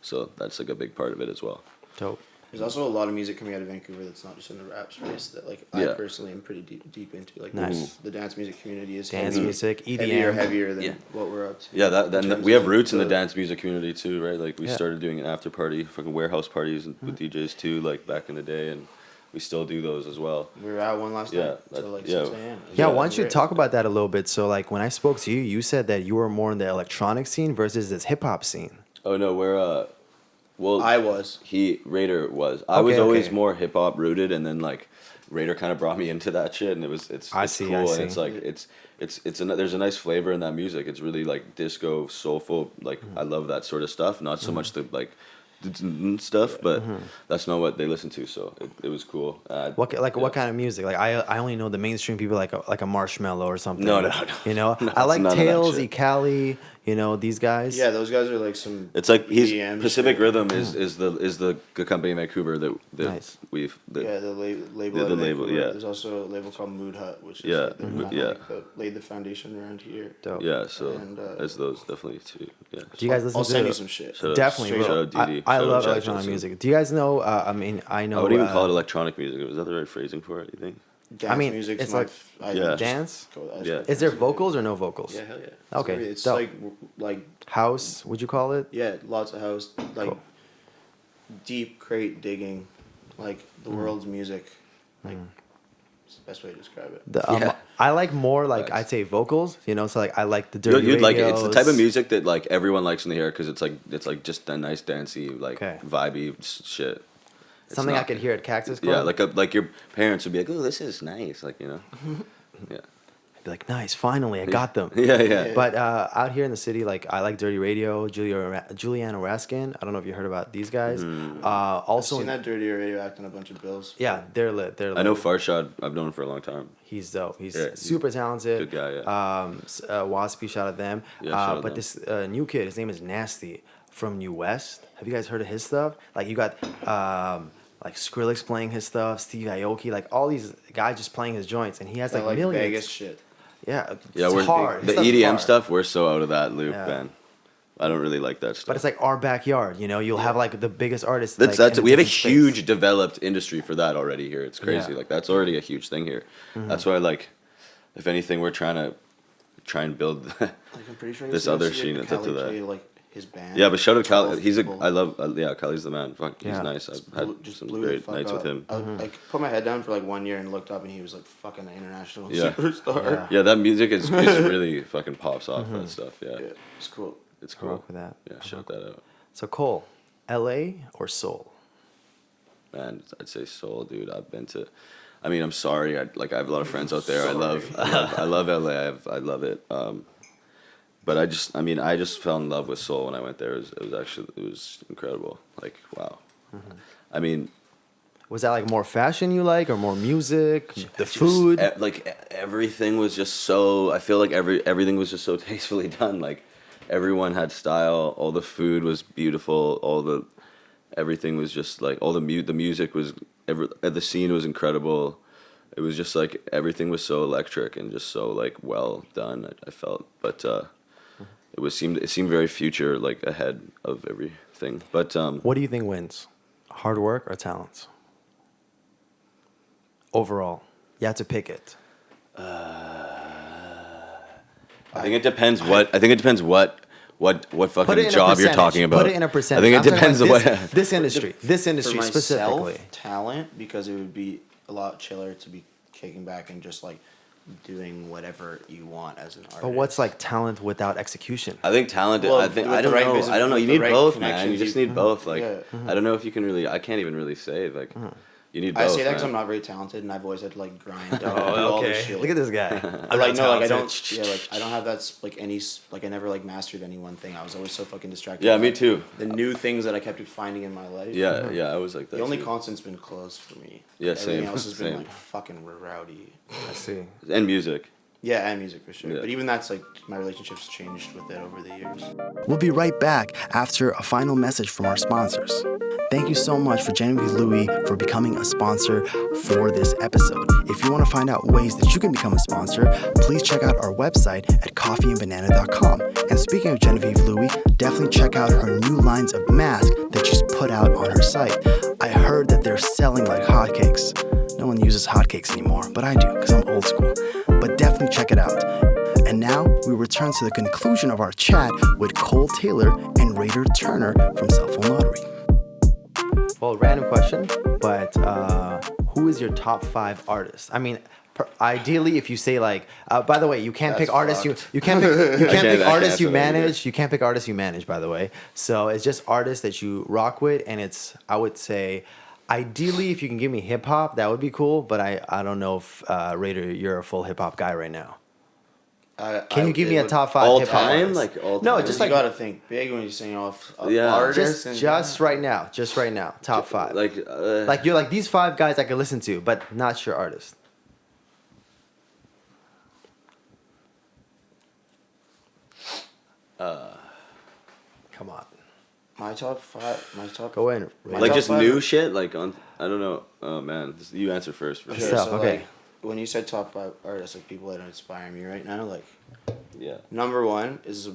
So that's like a big part of it as well. Dope. There's also a lot of music coming out of Vancouver that's not just in the rap space that like I Yeah. personally am pretty deep into. Like Nice. the dance music community is Dance heavy- music, heavier EDM. than Yeah. what we're up to. Yeah, in then terms we have of roots in the dance music community too, right? Like we Yeah. started doing an after party, fucking warehouse parties with DJs too, like back in the day, and we still do those as well. We were at one last Yeah, night that- till like yeah. 6 a.m. Yeah, Yeah, why don't you Great. talk about that a little bit? So, like, when I spoke to you, you said that you were more in the electronic scene versus this hip hop scene. Oh no, well, I was. Raider was. I was Okay, always okay. more hip hop rooted, and then like Raider kind of brought me into that shit, and it's I it's see, cool, I and see. it's like there's a nice flavor in that music. It's really like disco, soulful. Like I love that sort of stuff. Not so much the like stuff, but that's not what they listen to. So it was cool. What kind of music? Like I only know the mainstream people like a Marshmello or something. No. You know, No, I it's like none of that Tails, shit. Ikali. You know these guys. Yeah, those guys are like some. It's like he's EDM Pacific shit. Rhythm is the company in Vancouver that Nice. we've Yeah, the label. The out of label, Vancouver. yeah. There's also a label called Mood Hut, which is Yeah, like, they're Mood- kinda yeah. like laid the foundation around here. Dope. yeah. So And, as those definitely too. Yeah. Do you guys listen I'll to? send you some shit. Shout out- Definitely, shout bro. out Didi. I Shout out love Jack electronic Johnson. music. Do you guys know? I mean, I know. I wouldn't even call it electronic music. Was that the right phrasing for it? You think? Dance mean, music's it's my like Yeah. dance. Yeah. Is there vocals or no vocals? Yeah, hell yeah. It's Okay, It's dope. like House? Would you call it? yeah, lots of house, like Cool. deep crate digging, like the world's music. Like it's the best way to describe it. Yeah. I like more like Nice. I'd say vocals. You know, so like I like the dirty You'd like it. It's the type of radios. music that like everyone likes when they hear it because it's like just a nice dancey like Okay. vibey shit. It's Something I not- could hear at Cactus Club. Yeah, like your parents would be like, oh, this is nice, like you know. Yeah. I'd be like, nice, finally, I got them. Yeah. But out here in the city, like I like Dirty Radio, Juliana Raskin. I don't know if you heard about these guys. Mm. Also, Seen that Dirty Radio acting a bunch of bills. yeah, they're lit. They're lit. I know Farshad. I've known him for a long time. He's dope. He's Yeah, he's super talented. good guy, yeah. Waspy, shout out them. Yeah, shout out but them. this new kid, his name is Nasty from New West. Have you guys heard of his stuff? Like you got like Skrillex playing his stuff, Steve Aoki, like all these guys just playing his joints, and he has That, like like millions. Vegas shit. Yeah, Yeah, it's we're hard. the His stuff's EDM hard. stuff. We're so out of that loop, Yeah. man. I don't really like that stuff. But it's like our backyard, you know. You'll have like the biggest artists. That's like, in we have a different space. huge developed industry for that already here. It's crazy. Yeah. Like that's already a huge thing here. That's why like, if anything, we're trying and build Like I'm pretty sure this other scene into that. like his band. Yeah, but shout out Cal. 12 He's a. people. I love. Yeah, Cali's the man. Fuck, he's Yeah. nice. I've had Just some blew the great fuck nights up. with him. I like put my head down for like 1 year and looked up, and he was like fucking an international Yeah. superstar. Yeah, that music is really fucking pops off that stuff. Yeah, Yeah, it's cool. it's I cool. rock with that. Yeah, shout that out. So Cole, L.A. or Seoul? Man, I'd say Seoul, dude. I've been to. I mean, I'm sorry. I have a lot of friends out there. I love LA. I love it. But I just fell in love with Seoul when I went there. It was incredible. Like, wow. I mean, Was that like more fashion you like, or more music? The just food? everything was just so. I feel like everything was just so tastefully done. Like, everyone had style. All the food was beautiful. Everything was just like the music was. The scene was incredible. It was just like everything was so electric and just so like well done. I felt, but it seemed very future, like ahead of everything. But What do you think wins? Hard work or talent? Overall, you have to pick it. I think it depends what fucking job you're talking about. Put it in a percentage. I think it I'm talking depends about what. this industry For myself, specifically. talent, because it would be a lot chiller to be kicking back and just like doing whatever you want as an artist. But what's like talent without execution? I think talent. Well, I think with I the don't right know. business- I don't know. with You the need right both, man. connections, You just you- need both. Like Yeah. I don't know if you can really. I can't even really say like. You need both. I say that because I'm man. not very talented, and I've always had to like grind. Do all this shit. Look at this guy. But like no, like I don't. Yeah, like I don't have that like any like I never like mastered any one thing. I was always so fucking distracted. Yeah, by me too. The new things that I kept finding in my life. Yeah, I was like that. The only too. constant's been clothes for me. Yeah, Everything same, else has been same. like fucking rowdy. I see. And music. Yeah, and music for sure. Yeah. But even that's like my relationships changed with it over the years. We'll be right back after a final message from our sponsors. Thank you so much for Genevieve Louis for becoming a sponsor for this episode. If you want to find out ways that you can become a sponsor, please check out our website at coffeeandbanana.com. And speaking of Genevieve Louis, definitely check out her new lines of masks that she's put out on her site. I heard that they're selling like hotcakes. No one uses hotcakes anymore, but I do because I'm old school. But definitely check it out. And now we return to the conclusion of our chat with Cole Taylor and Rader Turner from Cell Phone Lottery. Well, random question, but who is your top 5 artists? I mean, ideally, if you say like, by the way, you can't pick artists. You can't pick artists you manage. You can't pick artists you manage. By the way, so it's just artists that you rock with, and it's I would say. Ideally, if you can give me hip hop, that would be cool. But I don't know if Rader, you're a full hip hop guy right now. Can you give me a top 5 all hip hop time? artists? Like all No, time? just You like gotta think big when you're saying off Yeah. artists. just right now, top 5. like You're like these 5 guys I could listen to, but not your artist. Come on, My top 5. My top. go in. My like top just 5 new shit. Like on. I don't know. Oh man, you answer first for Sure, sure. Yourself, so, okay. like, when you said top 5 artists, like people that inspire me right now, like Yeah. number 1 is a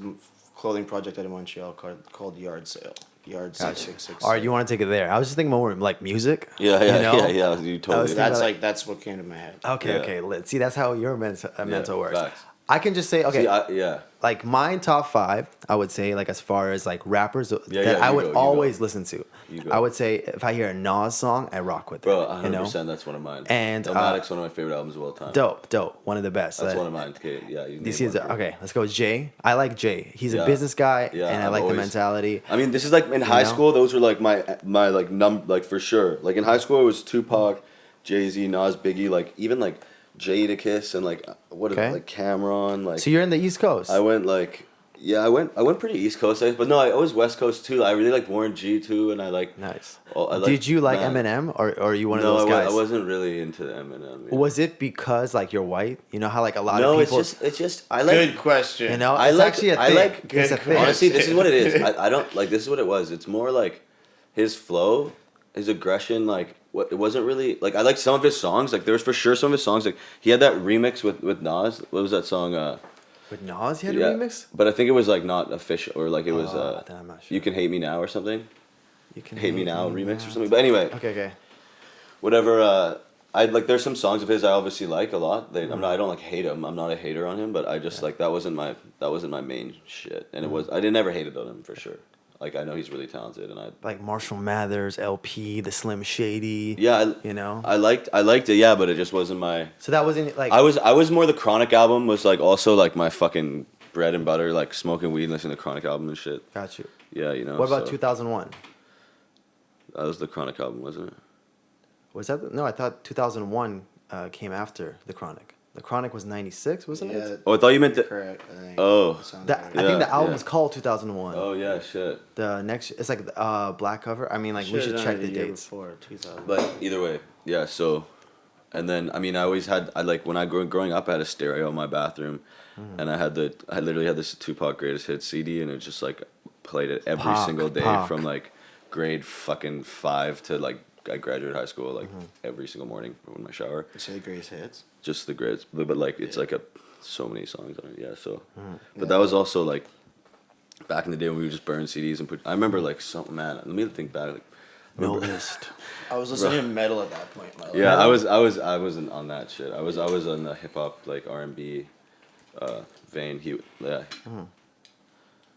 clothing project out of Montreal called Yard Sale. Yard Sale Gotcha. 666. All right, you want to take it there? I was just thinking more like music. Yeah. you know? Yeah. You totally. was That's thinking that's what came to my head. Okay, Yeah. okay. Let's see. That's how your mental works. facts. I can just say okay. See, yeah. Like mine top 5, I would say like as far as like rappers that yeah, I you would go, you always go. listen to. You go. I would say if I hear a Nas song, I rock with Bro, it. 100%. You know? That's one of mine. And, Illmatic's one of my favorite albums of all time. Dope. One of the best. That's one of mine. Okay, yeah. This is okay. Let's go with Jay. I like Jay. He's a Yeah. business guy, Yeah, and I I've like the always- mentality. I mean, this is like in high know? school. Those were like my like for sure. Like in high school, it was Tupac, Jay-Z, Nas, Biggie. Like even like Jadakiss and like Okay. like Cameron. Like So you're in the East Coast. I went like I went pretty East Coast, but no, I was West Coast too. I really like Warren G too, and I like. Nice. Did Did you like Eminem, or are you one of those guys? I wasn't really into Eminem. Yeah. Was it because like you're white? You know how like a lot No, of people. it's just I like. Good question. You know, I it's like- actually a I thing. like- It's a Good thing. Honestly, this is what it is. I don't like. This is what it was. It's more like his flow, his aggression. Like it wasn't really like I like some of his songs. Like there was for sure some of his songs. Like he had that remix with Nas. What was that song? With Nas, he had a Yeah, remix. but I think it was like not official, or like it was then I'm not sure. You Can Hate Me Now or something. You Can Hate Me Now Me remix Now. or something. But anyway, Okay. whatever. I like. There's some songs of his I obviously like a lot. I don't like hate him. I'm not a hater on him, but I just like that wasn't my main shit, and it was I didn't never hated on him for sure. Like I know he's really talented, and I Like Marshall Mathers, LP, the Slim Shady. yeah. I liked it. Yeah, but it just wasn't my. So that wasn't like. I was more the Chronic album was like also like my fucking bread and butter, like smoking weed and listening to Chronic album and shit. Got you. Yeah, you know. What about so 2001? That was the Chronic album, wasn't it? Was that no? I thought 2001 came after the Chronic. The Chronic was 96, wasn't it? Oh, I thought you meant the. Correct. I think. Oh. That sounds That, right. I think the Yeah, album yeah. is called 2001. Oh yeah, shit. The next, it's like black cover. I mean, like we should Should've check done the it year dates. Before 2000. But either way, yeah. So, and then I mean, I like when I growing up, I had a stereo in my bathroom, and I literally had this Tupac Greatest Hits CD, and it just like played it every single day from like grade fucking 5 to like I graduated high school like every single morning in my shower. You say the greatest hits. Just the greatest, but like it's like so many songs on it. Yeah. So, but that was also like back in the day when we would just burn CDs and put. I remember like something, man. Let me think back. Like, No list. I was listening to metal at that point in my life. yeah, I wasn't on that shit. I was on the hip hop like R&B vein.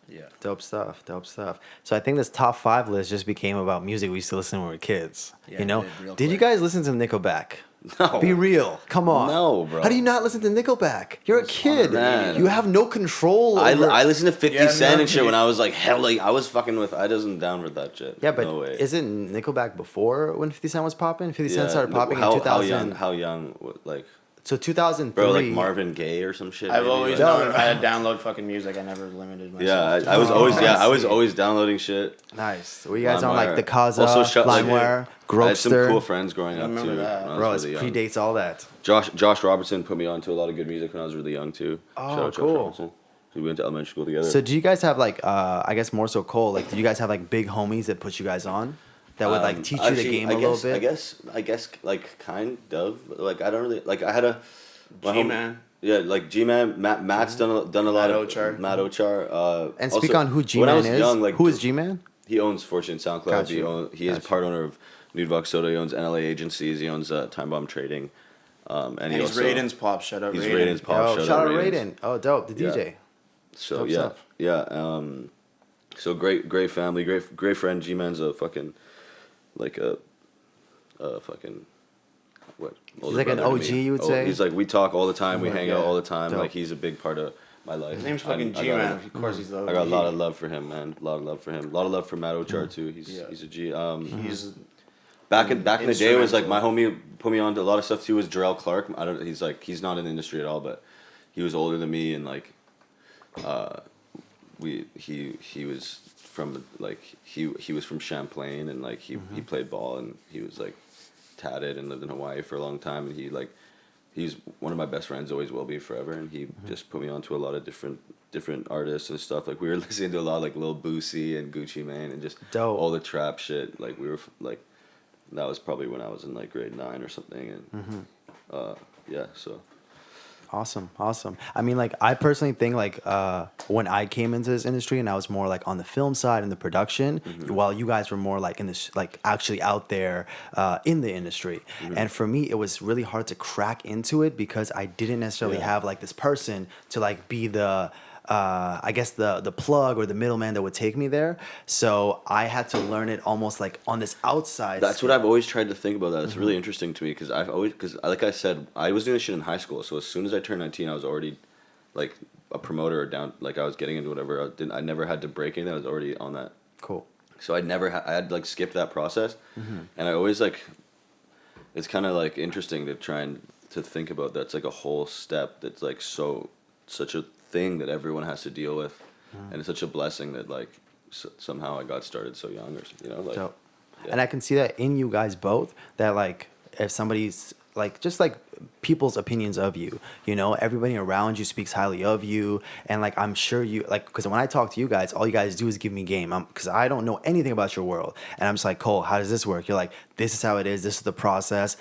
Yeah. Dope stuff. So I think this top 5 list just became about music we used to listen to when we were kids. Yeah, you know? it did real Did you quick. guys listen to Nickelback? No. Be real. Come on. No, bro. How do you not listen to Nickelback? You're a kid. man. You have no control I over... listened to 50 Yeah, Cent no, and shit when I was like hell like I was fucking with I wasn't down with that shit. Yeah, but no way. isn't Nickelback before when 50 Cent was popping? 50 Cent Yeah, started popping how, in 2000. How young? Like So 2003. bro, like Marvin Gaye or some shit. I've maybe, always like- known if I had download fucking music. I never limited myself. Yeah, I was always I was see. always downloading shit. Nice. Were you guys on LimeWire. like the Kaza, Also, LimeWire, I had some Grokster? cool friends growing I up remember too. that. when I was Bro, it really young. predates all that. Josh Robertson put me on to a lot of good music when I was really young too. Oh, Shout out Josh cool. Robertson. We went to elementary school together. So do you guys have like I guess more so Cole, like do you guys have like big homies that put you guys on? That would like teach you the Actually, game a little bit? I guess like kind of like I don't really like I had a my home- G-Man. Yeah, like G-Man. Matt's done a lot Matt of Ochar. Matt Ochar. And also, speak on who when I G-Man was is. young, like, Who is G-Man? He owns Fortune SoundCloud. Got you. He is Got you. part owner of Nude Vox Soda. He owns NLA Agencies. He owns Time Bomb Trading. And And he he's also, Raiden's pop. Shout out He's Raiden. Raiden's pop. Oh, shout out Raiden. Raiden. Oh, dope. The Yeah. DJ. So Dope yeah, stuff. yeah. So great family, great friend. G-Man's a fucking like a fucking what? older like an brother to OG, me. you would say? He's like we talk all the time. We Oh, hang yeah. out all the time. Dope. Like he's a big part of my life. His name's I'm- fucking I G-Man. got- Of course he's the I got a lot of OG. love for him, man. A lot of love for him. A lot of love for Matt Ochar too. Yeah. He's a G. He's Back in the day, it was like my instrumental. homie put me on to a lot of stuff too. Was Jarrell Clark? I don't. He's not in the industry at all, but he was older than me, and like, he was from like he was from Champlain, and like he played ball, and he was like tatted and lived in Hawaii for a long time, and he's one of my best friends, always will be forever, and he just put me on to a lot of different artists and stuff. Like we were listening to a lot of like Lil Boosie and Gucci Mane and just Dope. all the trap shit. Like we were like, that was probably when I was in like grade 9 or something, and yeah, so Awesome. I mean, like, I personally think, like, when I came into this industry and I was more, like, on the film side and the production, while you guys were more, like, in this, like, actually out there in the industry. And for me, it was really hard to crack into it because I didn't necessarily have, like, this person to, like, be the... I guess the plug or the middleman that would take me there. So I had to learn it almost like on this outside. that's what I've always tried to think about. That it's really interesting to me because like I said, I was doing this shit in high school. So as soon as I turned 19, I was already like a promoter or down, like I was getting into whatever. I never had to break anything. I was already on that. Cool. So I had like skipped that process, and I always like, it's kind of like interesting to try and to think about. That's like a whole step. That's like such a thing that everyone has to deal with, and it's such a blessing that like somehow I got started so young, or you know, like. Dope. Yeah. And I can see that in you guys both, that like if somebody's like just like people's opinions of you, you know, everybody around you speaks highly of you, and like I'm sure you like, because when I talk to you guys, all you guys do is give me game, because I don't know anything about your world, and I'm just like, Cole, how does this work? You're like, this is how it is, this is the process.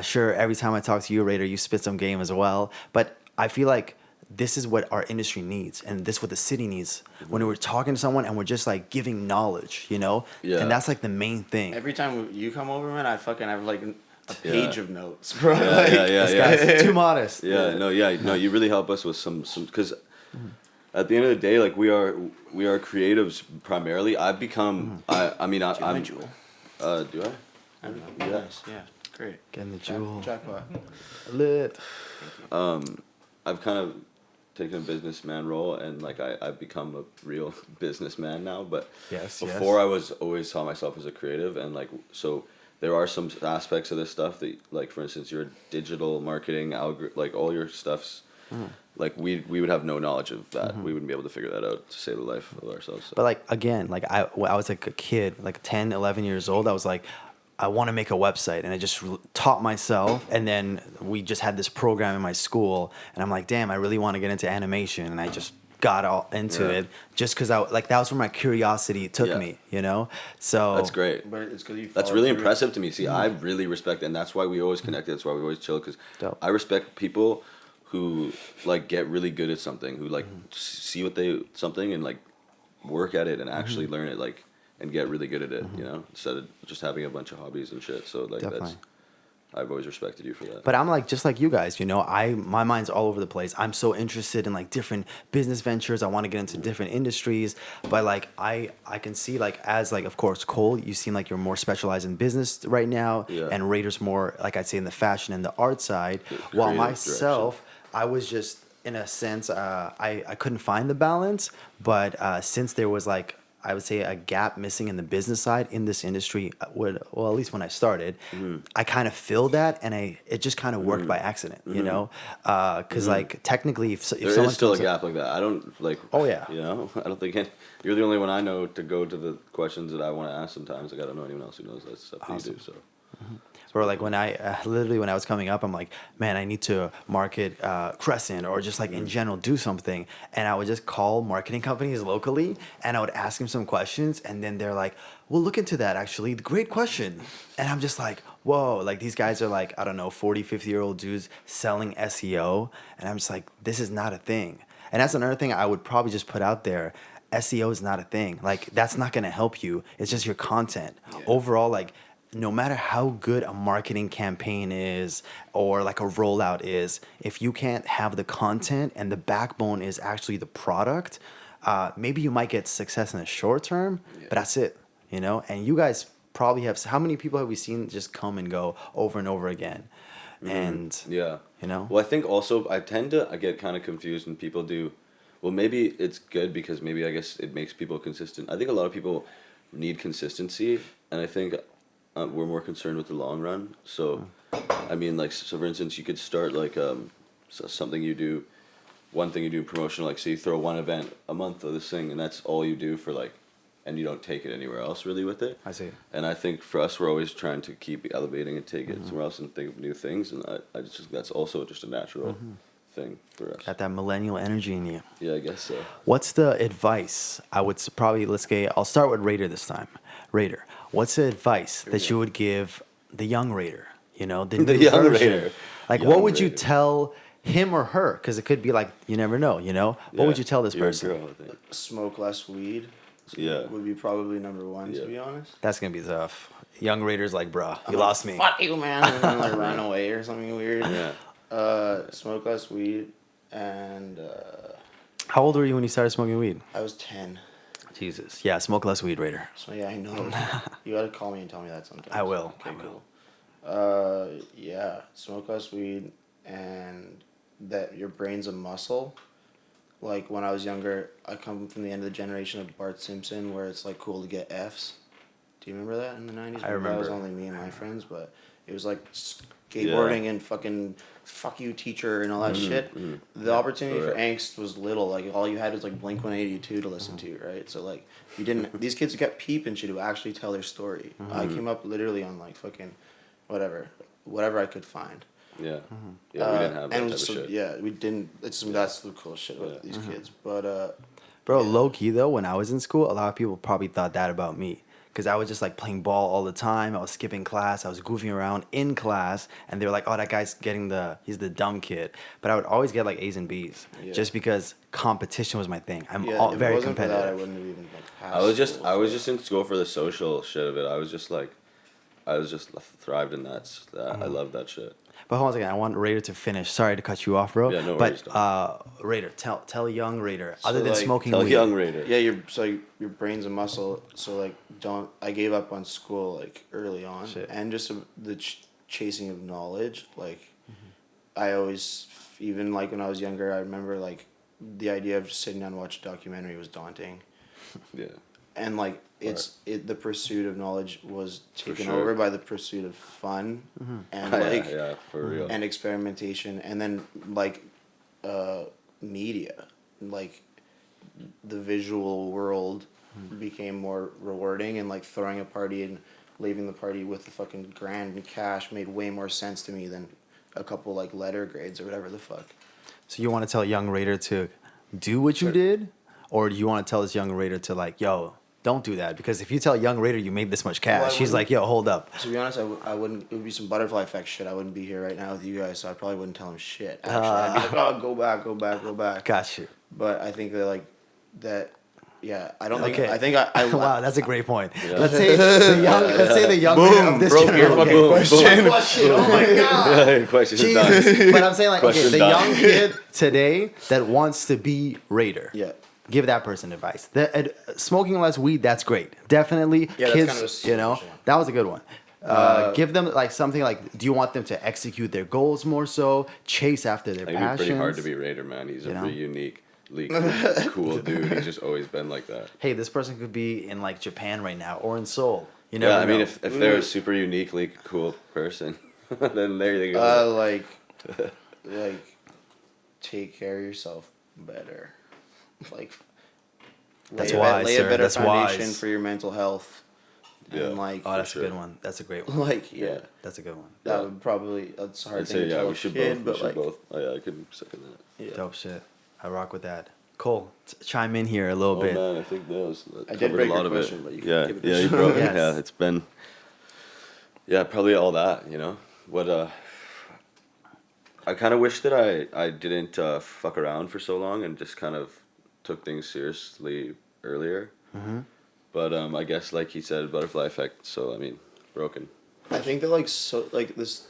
Sure, every time I talk to you, Raider, you spit some game as well, but I feel like this is what our industry needs, and this is what the city needs. When we're talking to someone and we're just like giving knowledge, you know, and that's like the main thing. Every time you come over, man, I fucking have like a page of notes, bro. This guy's too modest. No, you really help us with some because at the end of the day, like we are creatives primarily. I've become I mean I'm Jewel. do I? I don't know. Yeah. Nice. Yeah. Great. Getting the jewel. Jackpot. Lit. I've kind of taken a businessman role, and like I've become a real businessman now. But before I was always saw myself as a creative, and like so there are some aspects of this stuff that, like for instance, your digital marketing like all your stuff's. Like we would have no knowledge of that. We wouldn't be able to figure that out to save the life of ourselves. So. But like again, like when I was like a kid, like 10, 11 years old, I was like, I want to make a website, and I just taught myself. And then we just had this program in my school, and I'm like, damn, I really want to get into animation, and I just got all into it just because that was where my curiosity took me, you know. So that's great. But it's because you. That's really impressive to me. See, I really respect, and that's why we always connect. That's why we always chill. Because I respect people who like get really good at something, who like see something and like work at it and actually learn it, like. And get really good at it, you know, instead of just having a bunch of hobbies and shit. So like I've always respected you for that. But I'm like just like you guys, you know. My mind's all over the place. I'm so interested in like different business ventures. I want to get into different industries. But like I can see like as like of course Cole, you seem like you're more specialized in business right now, and Rader's more like I'd say in the fashion and the art side. While myself, I was just in a sense I couldn't find the balance. But since there was like I would say a gap missing in the business side in this industry at least when I started, I kind of filled that, and it just kind of worked by accident, you know, because like technically if there someone is still a gap like that. I don't like. Oh yeah. You know, I don't think you're the only one I know to go to the questions that I want to ask. Sometimes like I don't know anyone else who knows that stuff that you do. So. Or like when I literally when I was coming up, I'm like, man, I need to market Kresnt or just like in general do something, and I would just call marketing companies locally, and I would ask them some questions, and then they're like, "We'll look into that. Actually, great question." And I'm just like, whoa, like these guys are like I don't know 40, 50-year-old dudes selling SEO, and I'm just like, this is not a thing. And that's another thing I would probably just put out there. SEO is not a thing. Like that's not gonna help you. It's just your content. Overall, like. No matter how good a marketing campaign is or like a rollout is, if you can't have the content and the backbone is actually the product, maybe you might get success in the short term, but that's it, you know? And you guys probably have, how many people have we seen just come and go over and over again? And, you know? Well, I think also I get kind of confused when people do, well, maybe it's good because maybe I guess it makes people consistent. I think a lot of people need consistency, and I think... we're more concerned with the long run. So, I mean, like, so for instance, you could start like something you do, one thing you do promotional, like, say you throw one event a month of this thing, and that's all you do for like, and you don't take it anywhere else really with it. I see. And I think for us, we're always trying to keep elevating and take it somewhere else and think of new things. And I just think that's also just a natural thing for us. Got that millennial energy in you. Yeah, I guess so. What's the advice? I would probably, I'll start with Rader this time. Rader, what's the advice that you would give the young Rader? You know, the new young version? Rader. Like, Young what would you Rader. tell him or her? Because it could be like, you never know, you know? What would you tell this You're a person? girl, I think. Smoke less weed. Yeah. Would be probably number one, to be honest. That's going to be tough. Young Rader's like, bruh, you lost me. Fuck you, man. And then like run away or something weird. Yeah. Smoke less weed, and How old were you when you started smoking weed? I was 10. Jesus. Yeah, smoke less weed, Rader. So yeah, I know. You gotta call me and tell me that sometime. I will. Okay, I will. cool. Yeah, smoke less weed, and that your brain's a muscle. Like when I was younger, I come from the end of the generation of Bart Simpson, where it's like cool to get Fs. Do you remember that in the 90s? I remember. That was only me and my friends, but it was like skateboarding and fucking fuck you teacher and all that shit. The opportunity for angst was little. Like all you had was like Blink-182 to listen to, right? So like you didn't. These kids got peep and shit who actually tell their story. I came up literally on like fucking whatever I could find. Yeah. Yeah, we didn't have that and type of shit. Yeah, we didn't. That's the cool shit about these kids. But Bro, low key though, when I was in school, a lot of people probably thought that about me. because I was just like playing ball all the time. I was skipping class. I was goofing around in class, and they were like, "Oh, that guy's he's the dumb kid." But I would always get like A's and B's, just because competition was my thing. I'm very competitive. For that, I wouldn't have even like passed I was just in school for the social shit of it. I was just thrived in that. I love that shit. But hold on a second. I want Rader to finish. Sorry to cut you off, bro. Yeah, no worries. But Rader, tell young Rader, So, other than like, smoking Tell weed. young Rader. Yeah, your brain's a muscle. So like, I gave up on school like early on, Shit. and just the chasing of knowledge. Like, I always, even like when I was younger, I remember like the idea of just sitting down and watching a documentary was daunting. Yeah. And like the pursuit of knowledge was taken sure. over by the pursuit of fun and like yeah, for real. and experimentation, and then like media, like the visual world became more rewarding, and like throwing a party and leaving the party with the fucking grand and cash made way more sense to me than a couple like letter grades or whatever the fuck. So you want to tell young Rader to do what you did, or do you want to tell this young Rader to like, yo, don't do that? Because if you tell young Rader you made this much cash, he's like, yo, hold up. To be honest, I wouldn't. It would be some butterfly effect shit. I wouldn't be here right now with you guys, so I probably wouldn't tell him shit. Actually, I'd be like, oh, go back. Got you. But I think that like that. Yeah, I don't think. Okay. I think I Wow, that's a great point. Yeah. Let's say the young Rader of this broke your generation. fucking question. Question. Oh my god. Yeah, question done. Jesus. But I'm saying like, okay, Question the done. young kid today that wants to be Rader. Yeah. Give that person advice. Smoking less weed, that's great. Definitely. Yeah, that's kids, kind of a you know, that was a good one. Give them like something like, do you want them to execute their goals more so, chase after their It'd be passions? pretty hard to be Raider, man. He's a pretty uniquely cool dude. He's just always been like that. Hey, this person could be in like Japan right now or in Seoul. You never Yeah, I mean, know. if they're a super uniquely cool person, then there you go. Like, take care of yourself better. Like, That's lay wise, lay sir. a better That's foundation wise. for your mental health. Yeah. And like, Oh, that's sure. a good one. That's a great one. like yeah, That's a good one. that would probably that's a hard I'd thing say to yeah, tell we a should kid, both. but like, Oh yeah, I could second that. yeah. Dope shit. I rock with that. Cole, chime in here a little Oh bit. man, I think that I did covered break a lot your of question, it. but you can Yeah, give it yeah, a you shot. broke. Yes. Yeah, it's been. Yeah, probably all that. You know what? I kind of wish that I didn't fuck around for so long and just kind of took things seriously earlier. Mm-hmm. But I guess like he said, butterfly effect. So I mean, broken. I think that like this,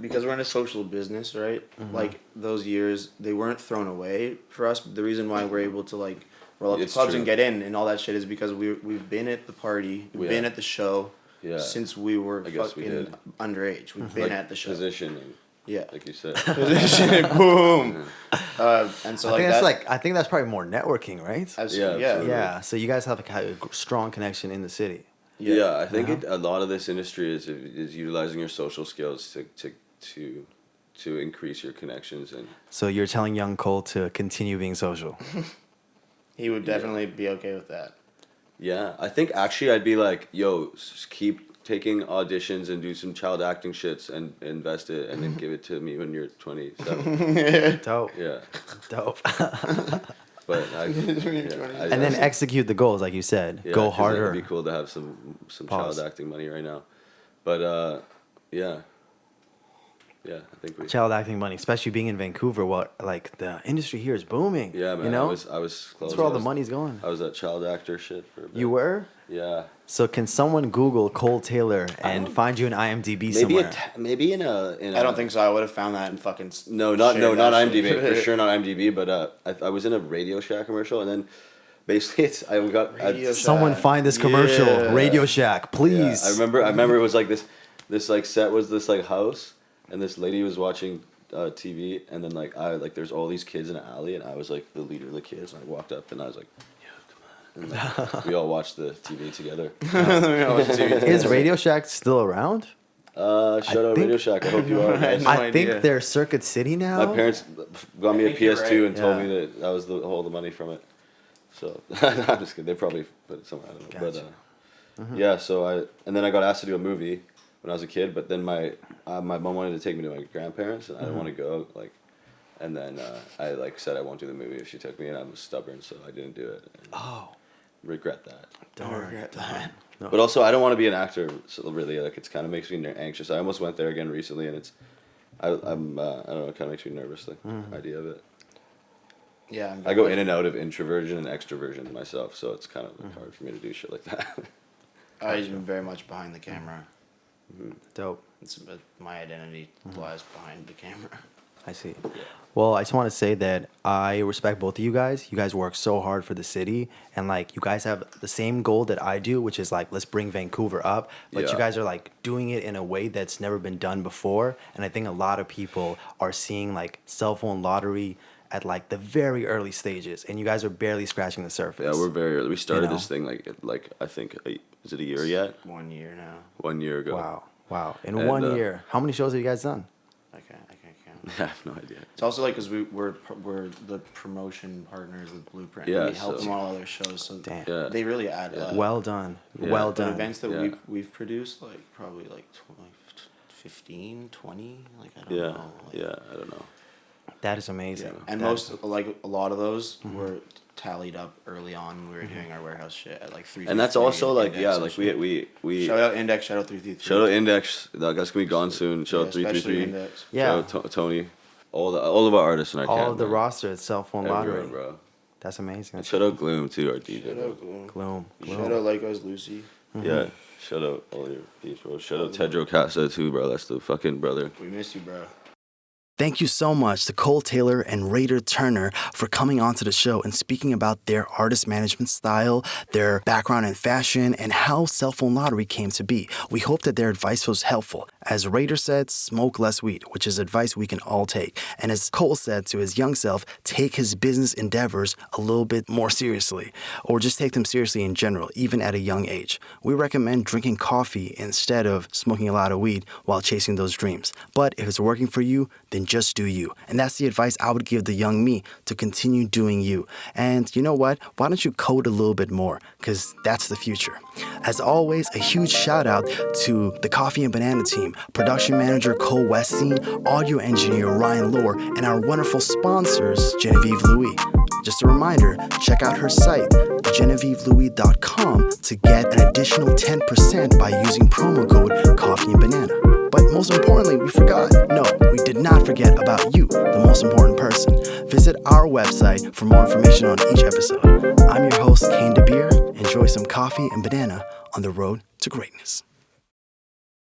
because we're in a social business, right? Mm-hmm. Like those years, they weren't thrown away for us. The reason why we're able to like roll up the It's clubs true. and get in and all that shit is because we've been at the party, we've been at the show, Yeah. since we were I guess we fucking did. underage. We've been Like, at the show. Positioning, Yeah. like you said. Position, boom. And so I think that's probably more networking, right? absolutely, Yeah, yeah, absolutely. Yeah. So you guys have a strong connection in the city. Yeah, I think Uh-huh. a lot of this industry is utilizing your social skills to increase your connections and So you're telling young Cole to continue being social. He would definitely be okay with that. yeah, I think actually I'd be like, yo, just keep taking auditions and do some child acting shits and invest it and then give it to me when you're 27. Dope. Yeah, Dope. but And then execute the goals, like you said. yeah, Go 'cause harder. It'd be cool to have some Pause. child acting money right now, but yeah, I think we. Child acting money, especially being in Vancouver. What like the industry here is booming. Yeah, man. You know, I was close. that's where all I the was- money's going. I was that child actor shit for a bit. You were. Yeah. So can someone Google Cole Taylor and find you an IMDb somewhere? Maybe in a. I don't think so. I would have found that in fucking. Not shared that IMDb shit. for sure, not IMDb. But I was in a Radio Shack commercial, and then basically Radio Someone Shack. find this commercial. Yeah. Radio Shack, please. I remember it was like this like set was this like house, and this lady was watching TV, and then like there's all these kids in an alley, and I was like the leader of the kids, and I walked up, and I was like, yeah, come on, and like, we all watched the TV together. Is Radio Shack still around? Shout out think- Radio Shack. I hope you are. guys. No I idea. think they're Circuit City now. My parents got me a think you're PS2 right. and told Yeah. me that was all the money from it. So I'm just kidding. They probably put it somewhere. I don't know. Gotcha. But yeah. So and then I got asked to do a movie when I was a kid. But then my mom wanted to take me to my grandparents, and I didn't want to go. Like, and then I like said I won't do the movie if she took me, and I was stubborn, so I didn't do it. And Oh, regret that. darn. regret that. No. But also, I don't want to be an actor. So really, like, it kind of makes me anxious. I almost went there again recently, and I don't know, it kind of makes me nervous, like, the idea of it. Yeah, I go in and out of introversion and extroversion myself, so it's kind of like, hard for me to do shit like that. I'm very much behind the camera. Dope. My identity lies behind the camera. I see. Well, I just want to say that I respect both of you guys. You guys work so hard for the city, and like you guys have the same goal that I do, which is like let's bring Vancouver up. But Yeah. you guys are like doing it in a way that's never been done before, and I think a lot of people are seeing like cell phone lottery at like the very early stages, and you guys are barely scratching the surface. Yeah, we're very early. We started know? this thing like I think, is it a year yet? 1 year now. 1 year ago. Wow. In And, 1 year, how many shows have you guys done? I can't count. I have no idea. It's also like because we're the promotion partners with Blueprint. Yeah, we help so- them on all their shows, so Damn. Yeah. they really add up. Well done. Yeah. Well But done. events that Yeah. we've produced, like probably like 15, 20, like I don't Yeah, know. Like, yeah, I don't know. That is amazing. And That- a lot of those were tallied up early on when we were doing our warehouse shit at like 3. And that's also like, yeah, like we shout out Index, shout out 333. shout out Index. That guy's gonna be gone soon. Shout out especially 333. Index. Yeah. Shout out Tony. All of our artists in our all camp, of the man. roster at Cell Phone Everywhere, Lottery. bro. That's amazing. And That's shout out Gloom too, our DJ. Shout bro. out Gloom. Gloom. Shout out Like Us Lucy. Yeah. Shout out all your peeps, bro. Shout out Tedro Casa too, bro. That's the fucking brother. We miss you, bro. Thank you so much to Cole Taylor and Rader Turner for coming onto the show and speaking about their artist management style, their background in fashion, and how Cell Phone Lottery came to be. We hope that their advice was helpful. As Rader said, smoke less weed, which is advice we can all take. And as Cole said to his young self, take his business endeavors a little bit more seriously, or just take them seriously in general, even at a young age. We recommend drinking coffee instead of smoking a lot of weed while chasing those dreams. But if it's working for you, then just do you. And that's the advice I would give the young me, to continue doing you. And you know what? Why don't you code a little bit more? Because that's the future. As always, a huge shout out to the Coffee and Banana team, production manager Cole Weststeyn, audio engineer Ryan Lohr, and our wonderful sponsors, Genevieve Louis. Just a reminder, check out her site, genevievelouis.com, to get an additional 10% by using promo code Coffee and Banana. But most importantly, we forgot. No, we did not forget about you, the most important person. Visit our website for more information on each episode. I'm your host, Kane Dabir. Enjoy some coffee and banana on the road to greatness.